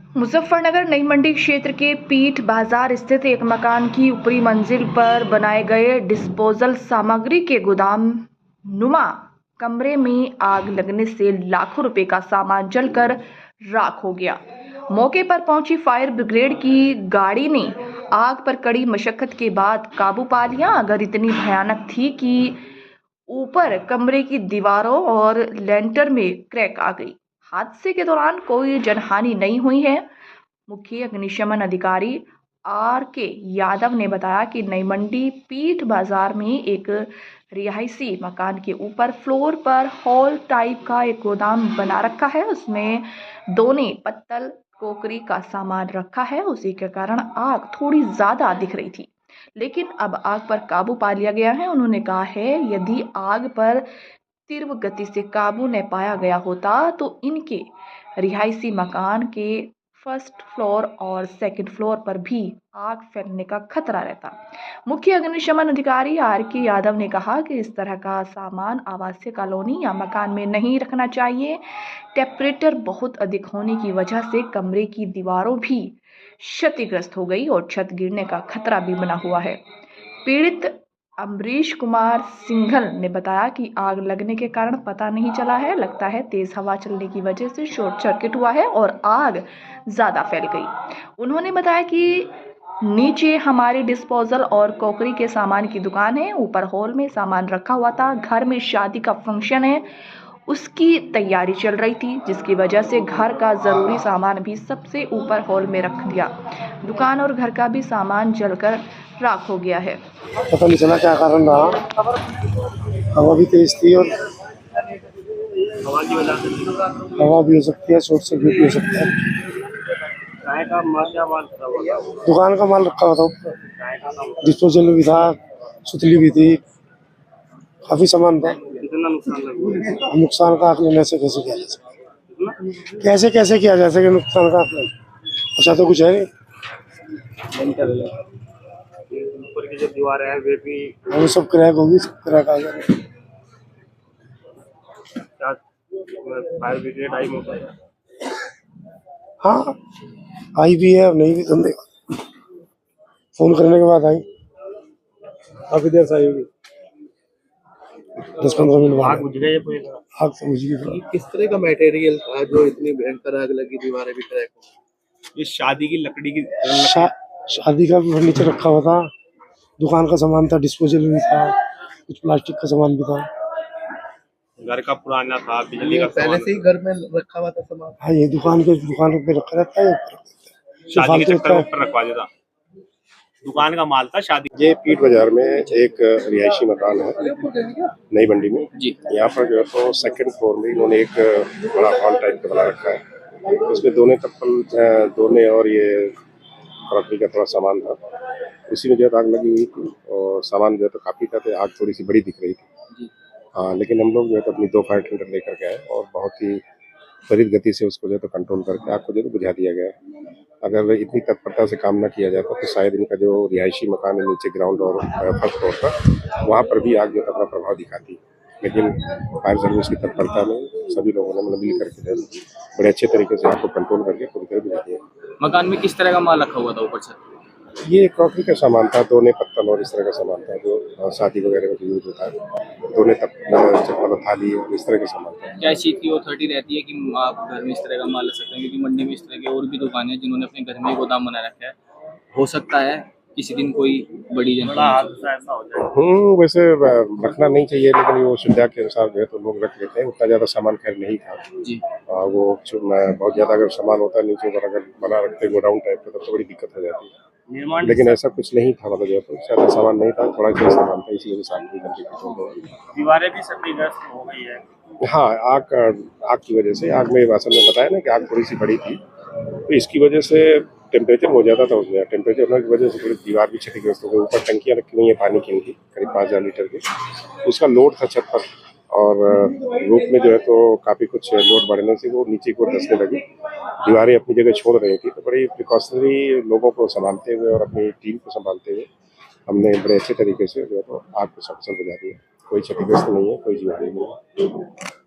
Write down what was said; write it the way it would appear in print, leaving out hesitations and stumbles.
मुजफ्फरनगर नई मंडी क्षेत्र के पीठ बाजार स्थित एक मकान की ऊपरी मंजिल पर बनाए गए डिस्पोजल सामग्री के गोदाम नुमा कमरे में आग लगने से लाखों रुपए का सामान जलकर राख हो गया। मौके पर पहुंची फायर ब्रिगेड की गाड़ी ने आग पर कड़ी मशक्कत के बाद काबू पा लिया। अगर इतनी भयानक थी कि ऊपर कमरे की दीवारों और लेंटर में क्रैक आ गई। हादसे के दौरान कोई जनहानि नहीं हुई है। मुख्य अग्निशमन अधिकारी R.K. यादव ने बताया कि नई मंडी पीठ बाजार में एक रिहायशी मकान के ऊपर फ्लोर पर हॉल टाइप का एक गोदाम बना रखा है। उसमें दोने पत्तल क्रोकरी का सामान रखा है। उसी के कारण आग थोड़ी ज्यादा दिख रही थी, लेकिन अब आग पर काबू पा लिया गया है। उन्होंने कहा है यदि आग पर तीव्र गति से काबू न पाया गया होता तो इनके रिहायशी मकान के फर्स्ट फ्लोर और सेकंड फ्लोर पर भी आग फैलने का खतरा रहता। मुख्य अग्निशमन अधिकारी R.K. यादव ने कहा कि इस तरह का सामान आवासीय कॉलोनी या मकान में नहीं रखना चाहिए। टेम्परेचर बहुत अधिक होने की वजह से कमरे की दीवारों भी क्षतिग्रस्त हो गई और छत गिरने का खतरा भी बना हुआ है। पीड़ित अमरीश कुमार सिंघल ने बताया कि आग लगने के कारण पता नहीं चला है। लगता है तेज हवा चलने की वजह से शॉर्ट सर्किट हुआ है और आग ज्यादा फैल गई। उन्होंने बताया कि नीचे हमारी डिस्पोजल और क्रॉकरी के सामान की दुकान है, ऊपर हॉल में सामान रखा हुआ था। घर में शादी का फंक्शन है, उसकी तैयारी चल रही थी, जिसकी वजह से घर का जरूरी सामान भी सबसे ऊपर हॉल में रख दिया। दुकान और घर का भी सामान जलकर राख हो गया है। पता नहीं चला क्या कारण रहा। हवा भी तेज थी और हवा भी हो सकती है, शॉर्ट सर्किट भी हो सकता है। दुकान का माल रखा हुआ था ऊपर, डिस्पोजल भी था, सुतली भी थी, काफी सामान था। नुकसान का आकलन ऐसे कैसे किया जा सकता, कैसे किया जा सके नुकसान का आकलन? अच्छा तो कुछ है नहीं। ऊपर की जो दीवार है वे भी वो सब क्रैक होगी, सब क्रैक आ जाएगा। फायर ब्रिगेड आई मौका है। हाँ आई भी है, अब नहीं भी तुमने फोन करने के बाद आई, काफी देर से आई होगी, 10-15 मिनट बाद। आग बुझ गई है पूरी तरह? आग तो बुझ गई। किस तरह का मटेरियल था जो इतनी भयंकर आग लगी, दीवारें भी क्रैक हो? ये शादी की लकड़ी की शादी का भी फर्नीचर रखा हुआ था, दुकान का सामान था, डिस्पोजल भी था, कुछ प्लास्टिक का सामान भी था। घर का पुराना था, बिजली का पहले से ही घर में रखा हुआ था सामान? हाँ ये दुकान पे रखा रहता है, शादी के चक्कर में ऊपर रखवा देता। दुकान का माल था शादी। ये पीठ बाजार में एक रिहायशी मकान है नई मंडी में जी। यहाँ पर जो है तो सेकंड फ्लोर में इन्होंने एक बड़ा हॉल टाइप का बना रखा है। उसमें दोने तप्पल दोने और ये क्रॉकरी का थोड़ा सामान था, उसी में जो है आग लगी हुई थी और सामान जो है तो काफी था, तो आग थोड़ी सी बड़ी दिख रही थी। हाँ लेकिन हम लोग जो है तो अपनी 2 फायर टेंडर लेकर के आए और बहुत ही त्वरित गति से उसको जो है तो कंट्रोल करके आग को जो है बुझा दिया गया है। अगर इतनी तत्परता से काम न किया जाता तो शायद इनका जो रिहायशी मकान है नीचे ग्राउंड और फर्स्ट फ्लोर पर, वहाँ पर भी आग जो है अपना प्रभाव दिखाती है। लेकिन फायर सर्विस की तत्परता में सभी लोगों ने मिल करके बड़े अच्छे तरीके से आग को कंट्रोल करके पूरी तरह बुझा दिया। मकान में किस तरह का माल रखा हुआ था ऊपर से? ये क्रॉकरी का सामान था, दोने पत्तल और इस तरह का सामान था जो शादी वगैरह में यूज होता है, दोने चप्पल थाली और इस तरह का सामान था। क्या इस चीज की अथॉरिटी रहती है कि आप घर में इस तरह का माल रख सकते हैं? क्योंकि मंडी में इस तरह के और भी दुकानें हैं जिन्होंने अपने घर में गोदाम बना रखा है, हो सकता है किसी दिन कोई बड़ी वैसे रखना नहीं चाहिए, लेकिन वो सुविधा के अनुसार जो है तो लोग रख लेते हैं। उतना ज्यादा सामान खैर नहीं था जी। वो बहुत ज्यादा अगर सामान होता नीचे पर अगर बना रखते गोडाउन टाइप का, तब तो बड़ी दिक्कत हो जाती है। लेकिन ऐसा कुछ नहीं था, मतलब जो ज्यादा सामान नहीं था, थोड़ा सा सामान था, इसी वजह से आग भी दीवारें भी क्षतिग्रस्त हो गई है। हाँ आग की वजह से, आग में वासन में बताया ना कि आग थोड़ी सी बड़ी थी, तो इसकी वजह से टेम्परेचर हो जाता था उसमें। टेम्परेचर होने की वजह से पूरी दीवार भी क्षतिग्रस्त हो गई। ऊपर टंकियाँ रखी हुई हैं पानी की, इनकी करीब 5000 लीटर की, उसका लोड था छत पर और रूफ में जो है तो काफ़ी कुछ लोड बढ़ने से वो नीचे को धंसने लगी, दीवारें अपनी जगह छोड़ रही थी। तो बड़ी प्रिकॉशनरी लोगों को संभालते हुए और अपनी टीम को संभालते हुए हमने बड़े अच्छे तरीके से जो है तो आग को सफल बुझा दिया। कोई क्षतिग्रस्त नहीं है, कोई जीवानी नहीं है।